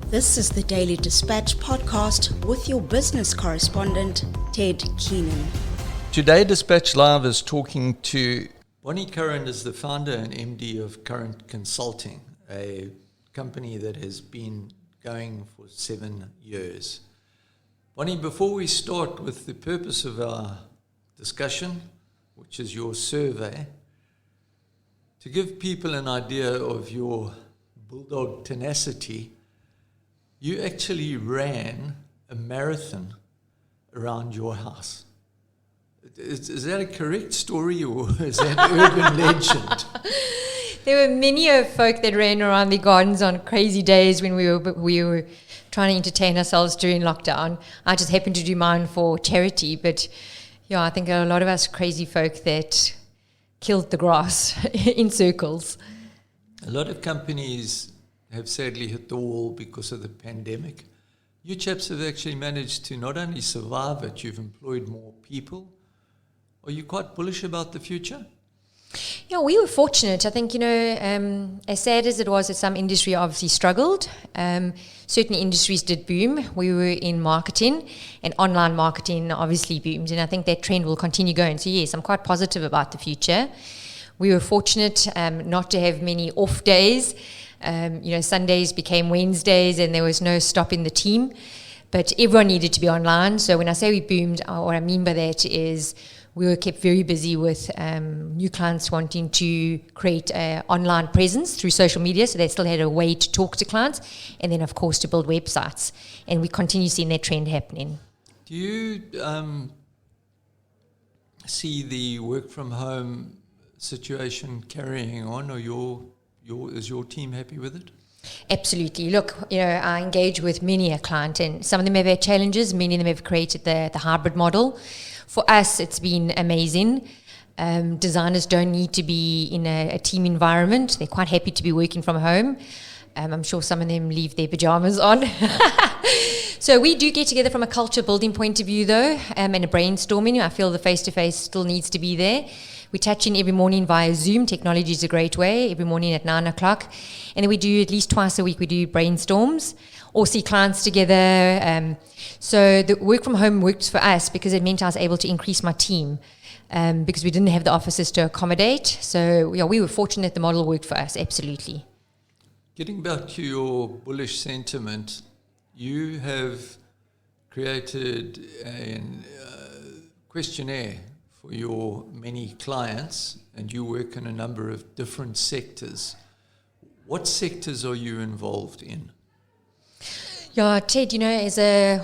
This is the Daily Dispatch podcast with your business correspondent, Ted Keenan. Today, Dispatch Live is talking to Bonnie Currin, is the founder and MD of Currin Consulting, a company that has been going for 7 years. Bonnie, before we start with the purpose of our discussion, which is your survey, to give people an idea of your bulldog tenacity, you actually ran a marathon around your house. Is that a correct story, or is that urban legend? There were many folk that ran around the gardens on crazy days when we were trying to entertain ourselves during lockdown. I just happened to do mine for charity, but yeah, I think there are a lot of us crazy folk that killed the grass in circles. A lot of companies have sadly hit the wall because of the pandemic. You chaps have actually managed to not only survive it, you've employed more people. Are you quite bullish about the future? Yeah, we were fortunate. I think, as sad as it was that some industry obviously struggled, certain industries did boom. We were in marketing, and online marketing obviously boomed, and I think that trend will continue going. So yes, I'm quite positive about the future. We were fortunate not to have many off days. Sundays became Wednesdays and there was no stopping the team, but everyone needed to be online. So when I say we boomed, what I mean by that is we were kept very busy with new clients wanting to create an online presence through social media, so they still had a way to talk to clients, and then of course to build websites, and we continue seeing that trend happening. Do you see the work from home situation carrying on, or is your team happy with it? Absolutely. Look, I engage with many a client, and some of them have had challenges. Many of them have created the hybrid model. For us, it's been amazing. Designers don't need to be in a team environment. They're quite happy to be working from home. I'm sure some of them leave their pajamas on. So we do get together from a culture building point of view, though, and a brainstorming. I feel the face-to-face still needs to be there. We touch in every morning via Zoom. Technology is a great way, every morning at 9 o'clock. And then we do at least twice a week, we do brainstorms or see clients together. So the work from home worked for us because it meant I was able to increase my team because we didn't have the offices to accommodate. So yeah, we were fortunate the model worked for us, absolutely. Getting back to your bullish sentiment, you have created a questionnaire for your many clients, and you work in a number of different sectors. What sectors are you involved in? Yeah, Ted, am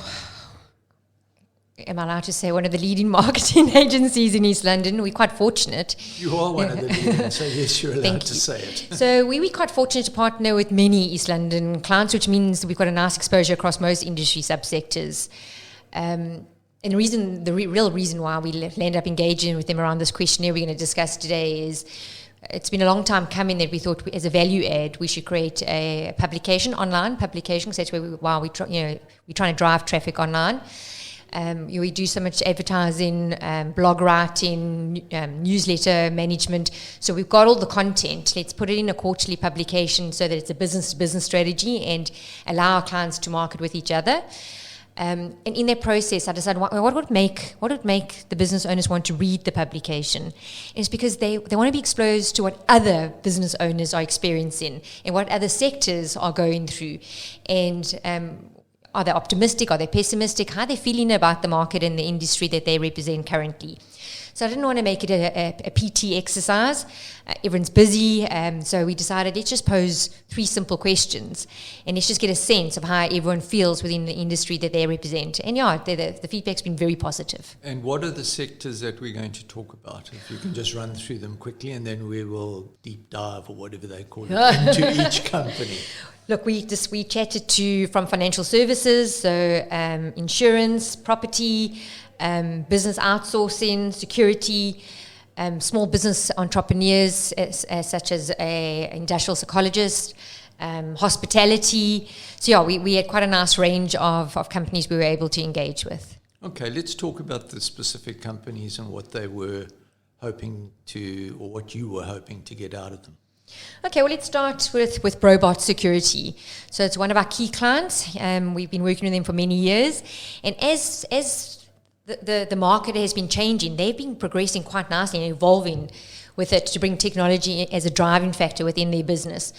I allowed to say one of the leading marketing agencies in East London? We're quite fortunate. You are one of the leading, so yes, you're allowed to say it. So we're quite fortunate to partner with many East London clients, which means we've got a nice exposure across most industry subsectors. And the real reason why we end up engaging with them around this questionnaire we're going to discuss today is it's been a long time coming that we thought as a value add we should create a publication, online publication, because that's where we're trying to drive traffic online. We do so much advertising, blog writing, newsletter management. So we've got all the content. Let's put it in a quarterly publication so that it's a business-to-business strategy and allow our clients to market with each other. And in that process, I decided what would make the business owners want to read the publication. And it's because they want to be exposed to what other business owners are experiencing and what other sectors are going through. And are they optimistic? Are they pessimistic? How are they feeling about the market and the industry that they represent currently? So I didn't want to make it a PT exercise. Everyone's busy, so we decided let's just pose 3 simple questions and let's just get a sense of how everyone feels within the industry that they represent. And yeah, the feedback's been very positive. And what are the sectors that we're going to talk about? If you can just run through them quickly, and then we will deep dive, or whatever they call it, into each company. Look, we chatted from financial services, so insurance, property, business outsourcing, security, small business entrepreneurs such as a industrial psychologist, hospitality. So yeah, we had quite a nice range of companies we were able to engage with. Okay, let's talk about the specific companies and what they were hoping to, or what you were hoping to get out of them. Okay, well, let's start with Brobot Security. So it's one of our key clients. We've been working with them for many years. And as the market has been changing, they've been progressing quite nicely and evolving with it to bring technology as a driving factor within their business.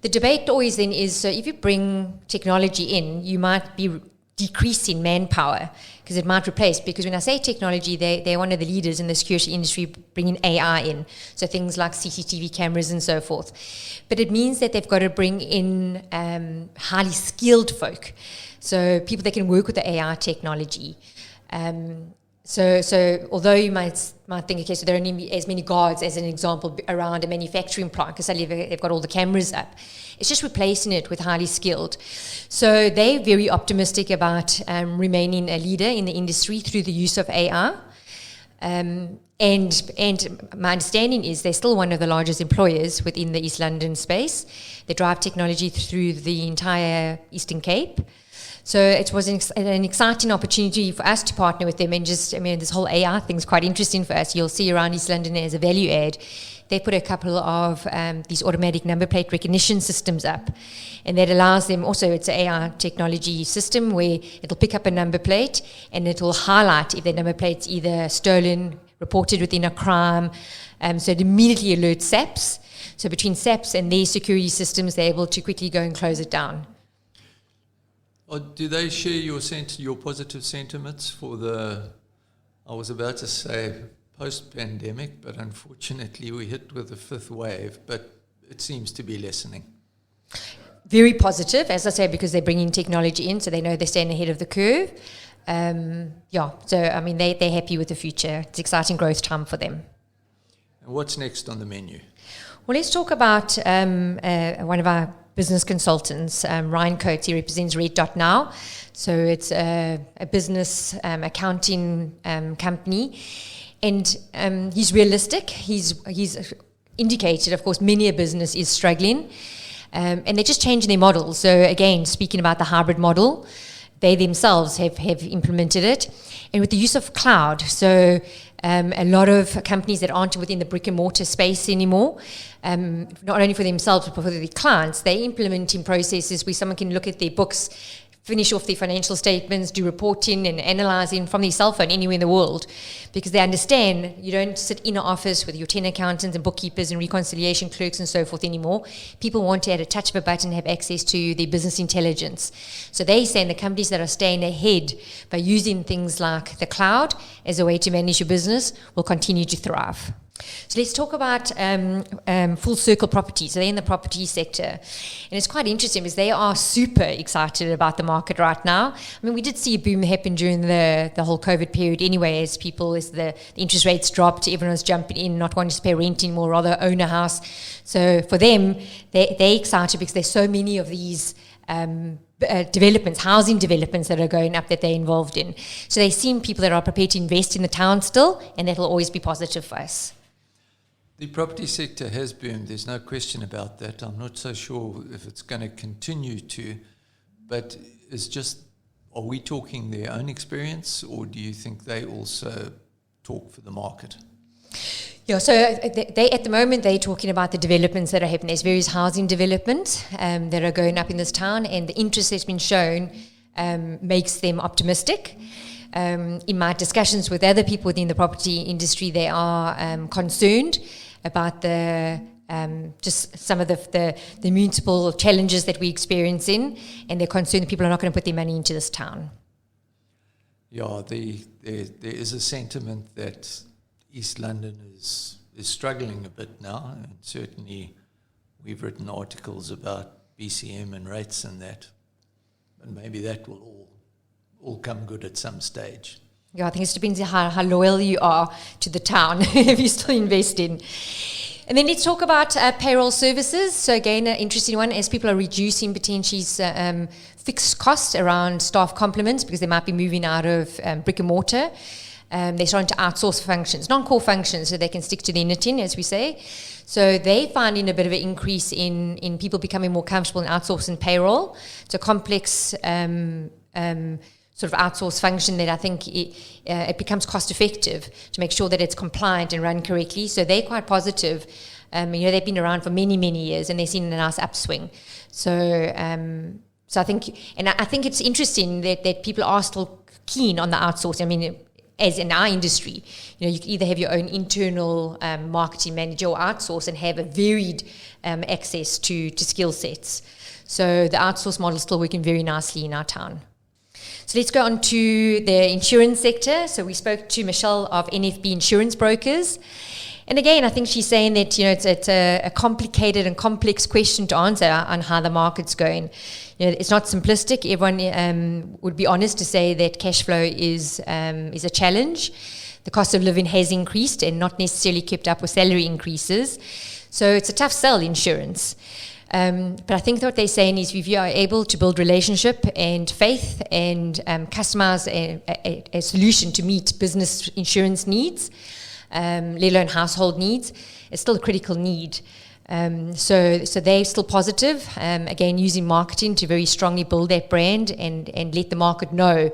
The debate always then is, so if you bring technology in, you might be decreasing manpower because it might replace, because when I say technology, they're one of the leaders in the security industry bringing AI in, so things like CCTV cameras and so forth. But it means that they've got to bring in highly skilled folk, so people that can work with the AI technology. So although you might think, okay, so there are only as many guards, as an example, around a manufacturing plant, because suddenly they've got all the cameras up. It's just replacing it with highly skilled. So they're very optimistic about remaining a leader in the industry through the use of AI. And my understanding is they're still one of the largest employers within the East London space. They drive technology through the entire Eastern Cape. So it was an exciting opportunity for us to partner with them, and this whole AI thing is quite interesting for us. You'll see around East London as a value add, they put a couple of these automatic number plate recognition systems up, and that allows them also, it's an AI technology system where it'll pick up a number plate and it will highlight if the number plate's either stolen, reported within a crime, so it immediately alerts SAPs. So between SAPs and their security systems, they're able to quickly go and close it down. Or do they share your positive sentiments for I was about to say post-pandemic, but unfortunately we hit with the fifth wave, but it seems to be lessening. Very positive, as I say, because they're bringing technology in, so they know they're staying ahead of the curve. They're happy with the future. It's exciting growth time for them. And what's next on the menu? Well, let's talk about one of our business consultants, Ryan Coates. He represents Red Dot Now. So it's a business accounting company. And he's realistic. He's indicated, of course, many a business is struggling. And they're just changing their model. So again, speaking about the hybrid model, they themselves have implemented it. And with the use of cloud, so a lot of companies that aren't within the brick and mortar space anymore, not only for themselves but for their clients, they're implementing processes where someone can look at their books, finish off their financial statements, do reporting and analysing from their cell phone anywhere in the world, because they understand you don't sit in an office with your 10 accountants and bookkeepers and reconciliation clerks and so forth anymore. People want to, at a touch of a button, have access to their business intelligence. So they're saying the companies that are staying ahead by using things like the cloud as a way to manage your business will continue to thrive. So let's talk about Full Circle Property. So they're in the property sector. And it's quite interesting because they are super excited about the market right now. I mean, we did see a boom happen during the whole COVID period anyway, as the interest rates dropped, everyone was jumping in, not wanting to pay rent anymore, rather own a house. So for them, they're excited because there's so many of these housing developments that are going up that they're involved in. So they've seen people that are prepared to invest in the town still, and that'll always be positive for us. The property sector has boomed, there's no question about that. I'm not so sure if it's going to continue to, but are we talking their own experience, or do you think they also talk for the market? Yeah, so they at the moment, they're talking about the developments that are happening. There's various housing developments that are going up in this town, and the interest that's been shown makes them optimistic. In my discussions with other people within the property industry, they are concerned about just some of the municipal challenges that we're experiencing, and they're concerned that people are not going to put their money into this town. Yeah, there is a sentiment that East London is struggling a bit now, and certainly we've written articles about BCM and rates and that, and maybe that will all come good at some stage. Yeah, I think it depends how loyal you are to the town if you still invest in. And then let's talk about payroll services. So again, an interesting one, as people are reducing potentially fixed costs around staff complements because they might be moving out of brick and mortar. They're starting to outsource functions, non-core functions, so they can stick to their knitting, as we say. So they're finding a bit of an increase in people becoming more comfortable in outsourcing payroll. It's a complex sort of outsource function that I think it becomes cost effective to make sure that it's compliant and run correctly. So they're quite positive They've been around for many, many years, and they've seen a nice upswing. So I think it's interesting that people are still keen on the outsourcing. I mean, as in our industry, you can either have your own internal marketing manager or outsource and have a varied access to skill sets. So the outsource model is still working very nicely in our town. So let's go on to the insurance sector. So we spoke to Michelle of NFB Insurance Brokers. And again, I think she's saying that it's a complicated and complex question to answer on how the market's going. It's not simplistic. Everyone would be honest to say that cash flow is a challenge. The cost of living has increased and not necessarily kept up with salary increases. So it's a tough sell, insurance. But I think what they're saying is if you are able to build relationship and faith and customize a solution to meet business insurance needs, let alone household needs, it's still a critical need. So they're still positive, again, using marketing to very strongly build that brand and let the market know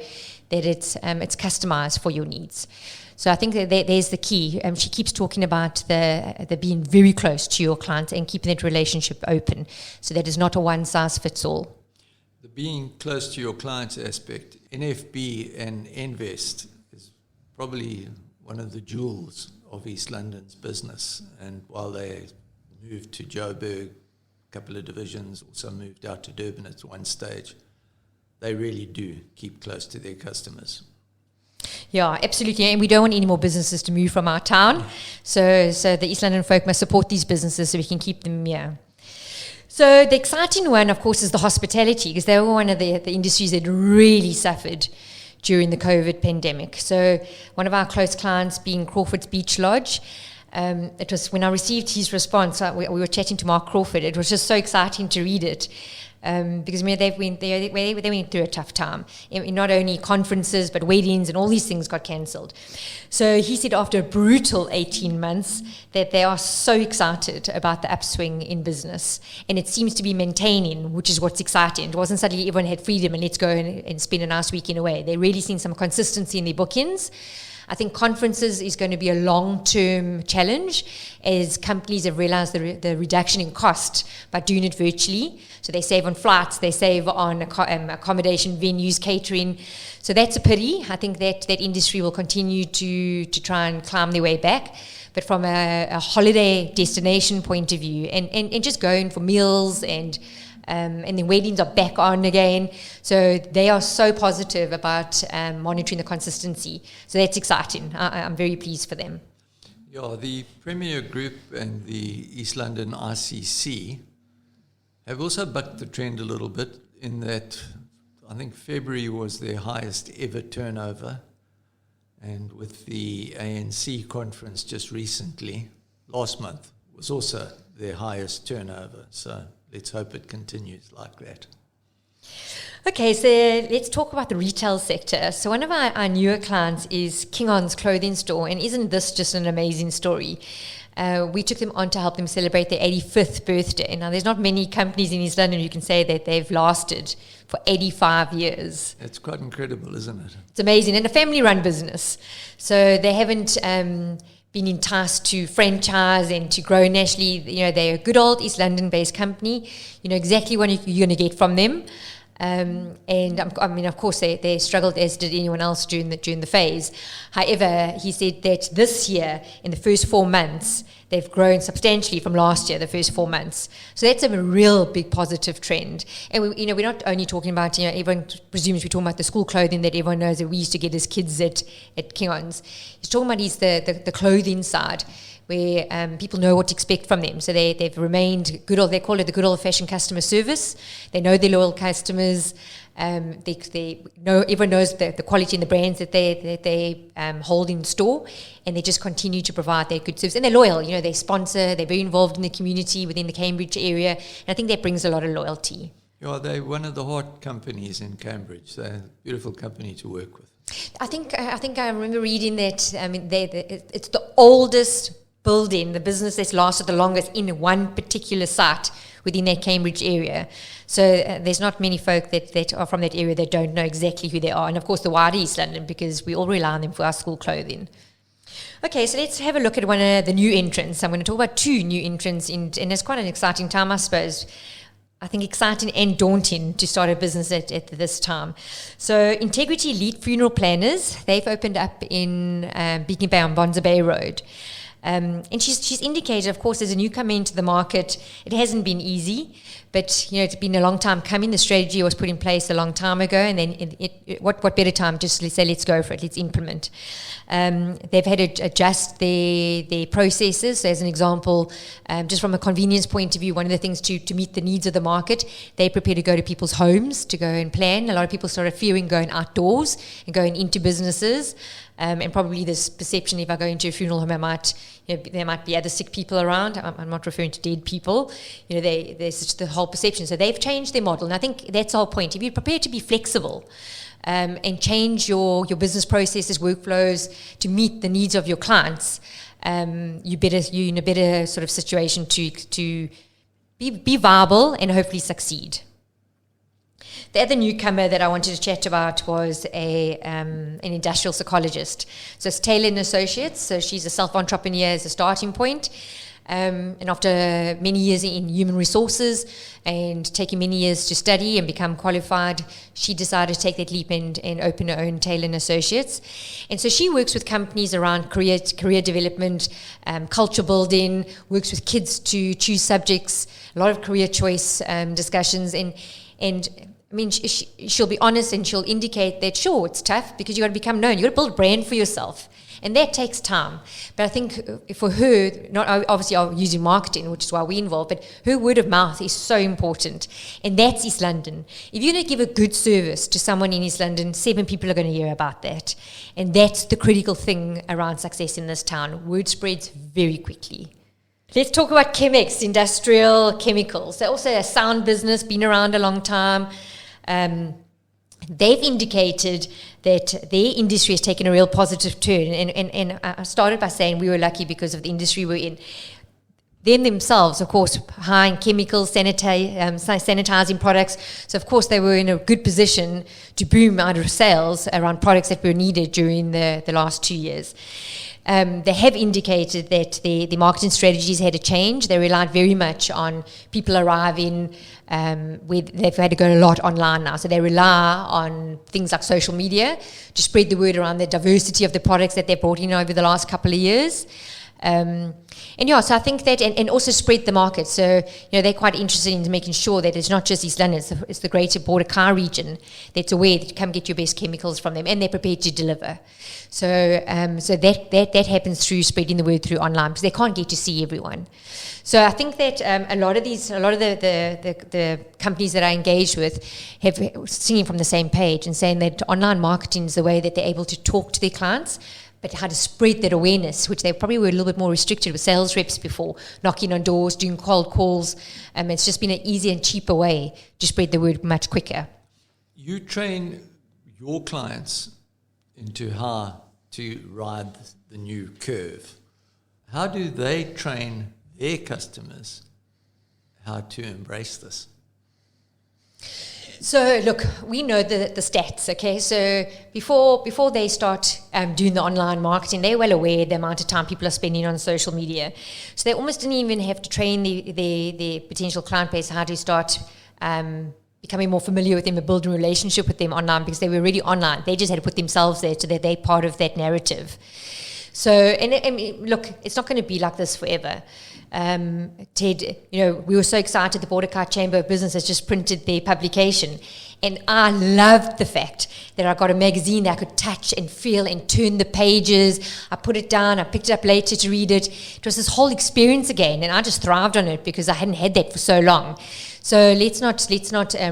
that it's customized for your needs. So I think there's the key. She keeps talking about the being very close to your client and keeping that relationship open. So that is not a one-size-fits-all. The being close to your client's aspect, NFB and Invest is probably one of the jewels of East London's business. And while they moved to Joburg, a couple of divisions, also moved out to Durban at one stage, they really do keep close to their customers. Yeah, absolutely. And we don't want any more businesses to move from our town. So the East London folk must support these businesses so we can keep them here. So the exciting one, of course, is the hospitality, because they were one of the industries that really suffered during the COVID pandemic. So one of our close clients being Crawford's Beach Lodge. It was when I received his response, we were chatting to Mark Crawford. It was just so exciting to read it. Because they went through a tough time. Not only conferences, but weddings and all these things got cancelled. So he said after a brutal 18 months that they are so excited about the upswing in business. And it seems to be maintaining, which is what's exciting. It wasn't suddenly everyone had freedom and let's go and spend a nice weekend away. They're really seeing some consistency in their bookings. I think conferences is going to be a long-term challenge as companies have realized the reduction in cost by doing it virtually. So they save on flights, they save on accommodation, venues, catering. So that's a pity. I think that industry will continue to try and climb their way back. But from a holiday destination point of view and just going for meals and then weddings are back on again. So they are so positive about monitoring the consistency. So that's exciting. I'm very pleased for them. Yeah, the Premier Group and the East London ICC have also bucked the trend a little bit in that I think February was their highest ever turnover. And with the ANC conference just recently, last month, was also their highest turnover. So let's hope it continues like that. Okay, so let's talk about the retail sector. So one of our newer clients is Keenan's clothing store, and isn't this just an amazing story? We took them on to help them celebrate their 85th birthday. Now, there's not many companies in East London who can say that they've lasted for 85 years. It's quite incredible, isn't it? It's amazing, and a family-run business. So they haven't been enticed to franchise and to grow nationally. They're a good old East London-based company. You know exactly what you're going to get from them. Of course, they struggled as did anyone else during the phase. However, he said that this year, in the first 4 months, they've grown substantially from last year, the first 4 months. So that's a real big positive trend. And we're not only talking about, everyone presumes we're talking about the school clothing that everyone knows that we used to get as kids at Keenan's. He's talking about the clothing side, where people know what to expect from them. So they've remained good old, they call it the good old-fashioned customer service. They know their loyal customers. They know, everyone knows the quality and the brands that they hold in store, and they just continue to provide their good service. And they're loyal, they sponsor, they're very involved in the community within the Cambridge area. And I think that brings a lot of loyalty. Yeah, they're one of the hot companies in Cambridge. They're a beautiful company to work with. I think I remember reading that. It's the oldest building, the business that's lasted the longest in one particular site within that Cambridge area. So there's not many folk that are from that area that don't know exactly who they are. And of course the wider East London, because we all rely on them for our school clothing. Okay, so let's have a look at one of the new entrants. I'm going to talk about two new entrants, and it's quite an exciting time, I suppose. I think exciting and daunting to start a business at this time. So Integrity Elite Funeral Planners, they've opened up in Beacon Bay on Bonza Bay Road. And she's indicated, of course, as a newcomer into the market, it hasn't been easy, but it's been a long time coming. The strategy was put in place a long time ago, and then what better time just to say, let's go for it, let's implement. They've had to adjust their processes. So as an example, just from a convenience point of view, one of the things to meet the needs of the market, they prepare to go to people's homes to go and plan. A lot of people started fearing going outdoors and going into businesses. And probably this perception, if I go into a funeral home, there might be other sick people around. I'm not referring to dead people. There's just the whole perception. So they've changed their model, and I think that's our point. If you're prepared to be flexible and change your business processes, workflows to meet the needs of your clients, you're in a better sort of situation to be viable and hopefully succeed. The other newcomer that I wanted to chat about was an industrial psychologist. So it's Taylor and Associates. So she's a self-entrepreneur as a starting point. And after many years in human resources and taking many years to study and become qualified, she decided to take that leap and open her own Taylor and Associates. And so she works with companies around career development, culture building, works with kids to choose subjects, a lot of career choice discussions, and I mean, she'll be honest and she'll indicate that, sure, it's tough because you've got to become known. You've got to build a brand for yourself. And that takes time. But I think for her, not obviously using marketing, which is why we're involved, but her word of mouth is so important. And that's East London. If you're going to give a good service to someone in East London, 7 people are going to hear about that. And that's the critical thing around success in this town. Word spreads very quickly. Let's talk about Chemex, industrial chemicals. They're also a sound business, been around a long time. They've indicated that their industry has taken a real positive turn. And I started by saying we were lucky because of the industry we're in. Them themselves, of course, high in chemicals, sanitizing products. So, of course, they were in a good position to boom out of sales around products that were needed during the last 2 years. They have indicated that the marketing strategies had to change. They relied very much on people arriving. They've had to go a lot online now. So they rely on things like social media to spread the word around the diversity of the products that they've brought in over the last couple of years. So I think that, and also spread the market. So, they're quite interested in making sure that it's not just East London, it's the greater Border Car region that's aware that you come get your best chemicals from them, and they're prepared to deliver. So that happens through spreading the word through online, because they can't get to see everyone. So I think that a lot of the companies that I engage with have singing from the same page and saying that online marketing is the way that they're able to talk to their clients, but how to spread that awareness, which they probably were a little bit more restricted with sales reps before, knocking on doors, doing cold calls. It's just been an easier and cheaper way to spread the word much quicker. You train your clients into how to ride the new curve. How do they train their customers how to embrace this? So look, we know the stats, okay? So before they start doing the online marketing, they're well aware the amount of time people are spending on social media. So they almost didn't even have to train the potential client base how to start becoming more familiar with them and building a relationship with them online, because they were already online. They just had to put themselves there so that they're part of that narrative. So, look, it's not going to be like this forever. Ted, we were so excited the Border Car Chamber of Business has just printed their publication, and I loved the fact that I got a magazine that I could touch and feel and turn the pages. I put it down, I picked it up later to read it. It was this whole experience again, and I just thrived on it because I hadn't had that for so long. So let's not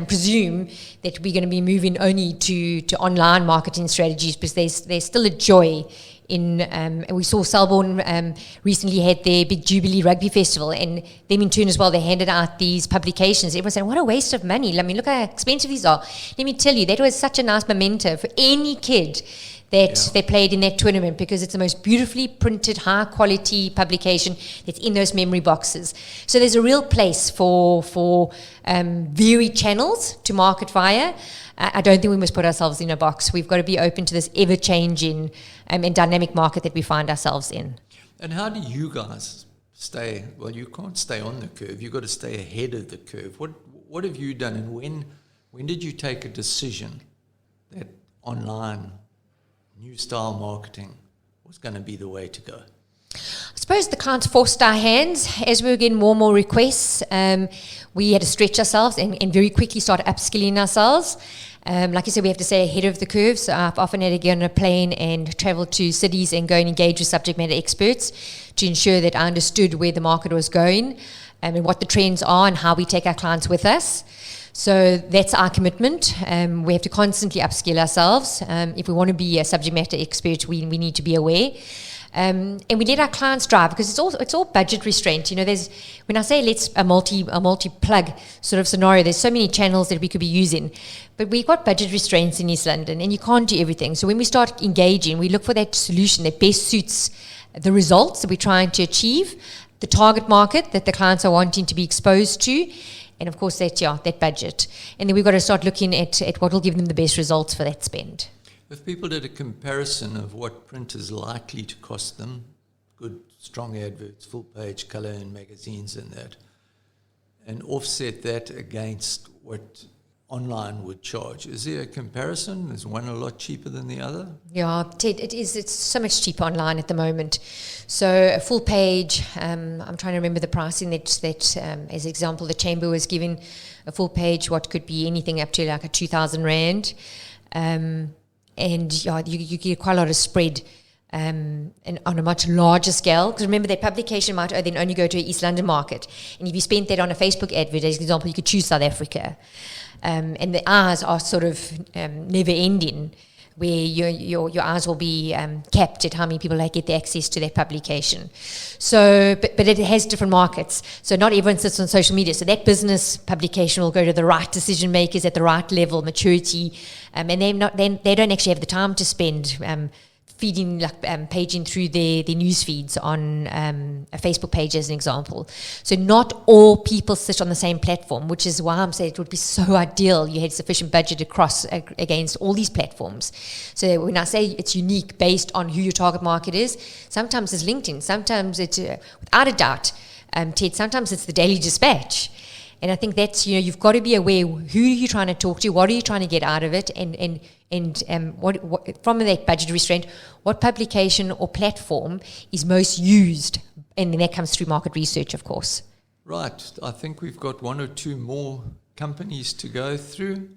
presume that we're going to be moving only to online marketing strategies, because there's still a joy in. We saw Selborne recently had their big Jubilee Rugby Festival, and them in turn as well, they handed out these publications. Everyone said, what a waste of money. I mean, look how expensive these are. Let me tell you, that was such a nice memento for any kid that they played in that tournament, because it's the most beautifully printed, high quality publication that's in those memory boxes. So there's a real place for varied channels to market via. I don't think we must put ourselves in a box. We've got to be open to this ever-changing and dynamic market that we find ourselves in. And how do you guys stay? Well, you can't stay on the curve. You've got to stay ahead of the curve. What have you done, and when did you take a decision that online new style marketing was going to be the way to go? I suppose the clients forced our hands as we were getting more and more requests. We had to stretch ourselves and very quickly start upskilling ourselves. Like you said, we have to stay ahead of the curve. So I've often had to get on a plane and travel to cities and go and engage with subject matter experts to ensure that I understood where the market was going and what the trends are and how we take our clients with us. So that's our commitment. We have to constantly upskill ourselves. If we want to be a subject matter expert, we need to be aware. And we let our clients drive, because it's all budget restraint. There's, when I say let's a multi-plug sort of scenario, there's so many channels that we could be using, but we've got budget restraints in East London, and you can't do everything. So when we start engaging, we look for that solution that best suits the results that we're trying to achieve, the target market that the clients are wanting to be exposed to, and of course that budget. And then we've got to start looking at what will give them the best results for that spend. If people did a comparison of what print is likely to cost them, good, strong adverts, full page, colour in magazines and that, and offset that against what online would charge, is there a comparison? Is one a lot cheaper than the other? Yeah, Ted, it is. It's so much cheaper online at the moment. So a full page, I'm trying to remember the pricing that as example, the Chamber was giving a full page, what could be anything up to like a 2,000 Rand. And you get quite a lot of spread and on a much larger scale. Because remember, that publication might then only go to an East London market. And if you spent that on a Facebook advert, as an example, you could choose South Africa. And the hours are sort of never ending, where your hours will be capped at how many people get the access to that publication. So, but it has different markets. So not everyone sits on social media. So that business publication will go to the right decision makers at the right level, maturity, and they don't actually have the time to spend feeding, paging through their news feeds on a Facebook page, as an example. So not all people sit on the same platform, which is why I'm saying it would be so ideal you had sufficient budget across against all these platforms. So when I say it's unique based on who your target market is, sometimes it's LinkedIn, sometimes it's, without a doubt, Ted, sometimes it's the Daily Dispatch. And I think that's, you've got to be aware who are you trying to talk to, what are you trying to get out of it, and what from that budget restraint, what publication or platform is most used, and then that comes through market research, of course. Right. I think we've got one or two more companies to go through.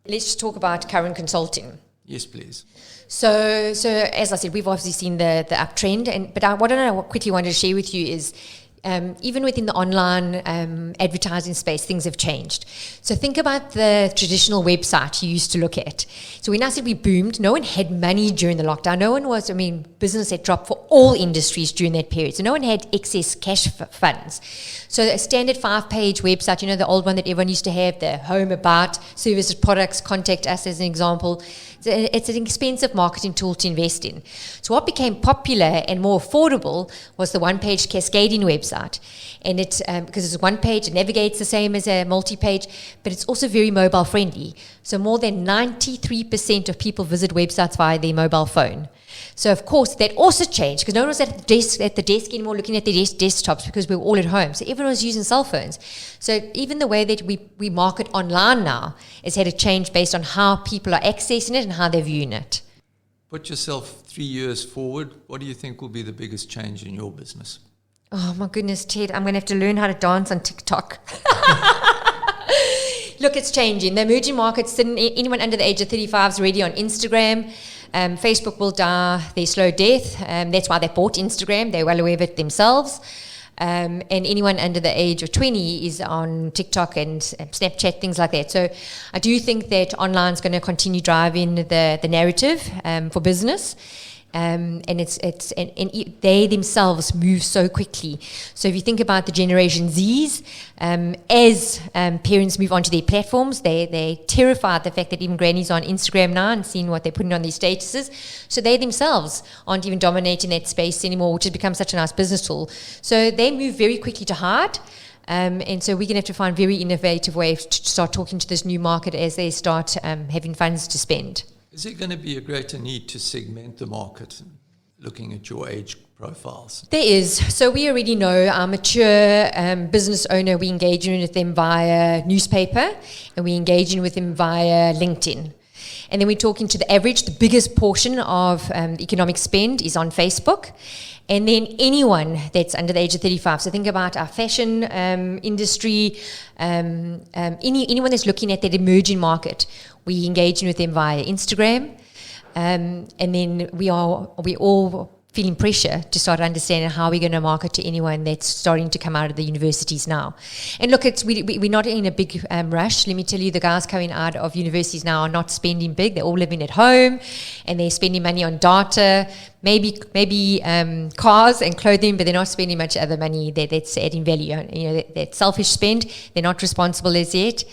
Let's just talk about Currin Consulting. Yes, please. So as I said, we've obviously seen the uptrend, but what I quickly wanted to share with you is, even within the online advertising space, things have changed. So think about the traditional website you used to look at. So when I said we boomed, no one had money during the lockdown. No one was, business had dropped for all industries during that period. So no one had excess cash funds. So a standard 5-page website, the old one that everyone used to have, the home, about, services, products, contact us as an example. It's an expensive marketing tool to invest in. So what became popular and more affordable was the one-page cascading website. And it, because it's one page, it navigates the same as a multi-page, but it's also very mobile friendly. So more than 93% of people visit websites via their mobile phone. So of course that also changed, because no one was at the desk anymore looking at their desktops, because we were all at home. So everyone was using cell phones. So even the way that we market online now has had a change based on how people are accessing it and how they're viewing it. Put yourself 3 years forward. What do you think will be the biggest change in your business? Oh my goodness, Ted, I'm going to have to learn how to dance on TikTok. Look, it's changing. The emerging markets, anyone under the age of 35 is already on Instagram. Facebook will die their slow death. That's why they bought Instagram. They're well aware of it themselves. And anyone under the age of 20 is on TikTok and Snapchat, things like that. So I do think that online is going to continue driving the narrative for business. And they themselves move so quickly. So if you think about the Generation Zs, as parents move onto their platforms, they're terrified at the fact that even grannies are on Instagram now and seeing what they're putting on their statuses. So they themselves aren't even dominating that space anymore, which has become such a nice business tool. So they move very quickly to hide. And so we're going to have to find very innovative ways to start talking to this new market as they start having funds to spend. Is there going to be a greater need to segment the market, looking at your age profiles? There is. So we already know our mature business owner, we're engaging with them via newspaper, and we're engaging with them via LinkedIn. And then we're talking to the average, the biggest portion of economic spend is on Facebook. And then anyone that's under the age of 35. So think about our fashion industry, anyone that's looking at that emerging market. We're engaging with them via Instagram. And then we're all feeling pressure to start understanding how we're going to market to anyone that's starting to come out of the universities now. And look, we're not in a big rush. Let me tell you, the guys coming out of universities now are not spending big. They're all living at home, and they're spending money on data, maybe cars and clothing, but they're not spending much other money that's adding value. That selfish spend, they're not responsible as yet.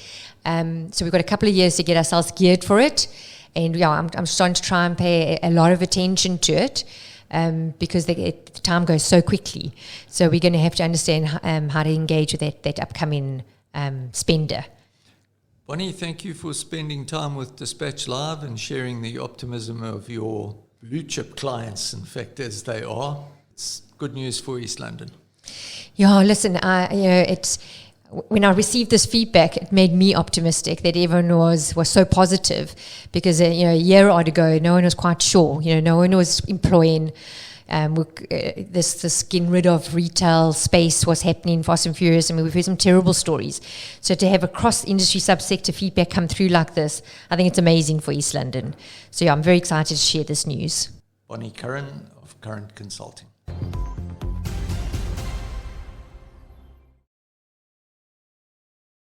So we've got a couple of years to get ourselves geared for it. And I'm starting to try and pay a lot of attention to it. Because the time goes so quickly. So we're going to have to understand how to engage with that upcoming spender. Bonnie, thank you for spending time with Dispatch Live and sharing the optimism of your blue chip clients, in fact, as they are. It's good news for East London. Yeah, listen, when I received this feedback, it made me optimistic that everyone was so positive, because a year or ago, no one was quite sure. No one was employing. This getting rid of retail space was happening fast and furious, and we've heard some terrible stories. So to have a cross-industry subsector feedback come through like this, I think it's amazing for East London. So I'm very excited to share this news. Bonnie Currin of Currin Consulting.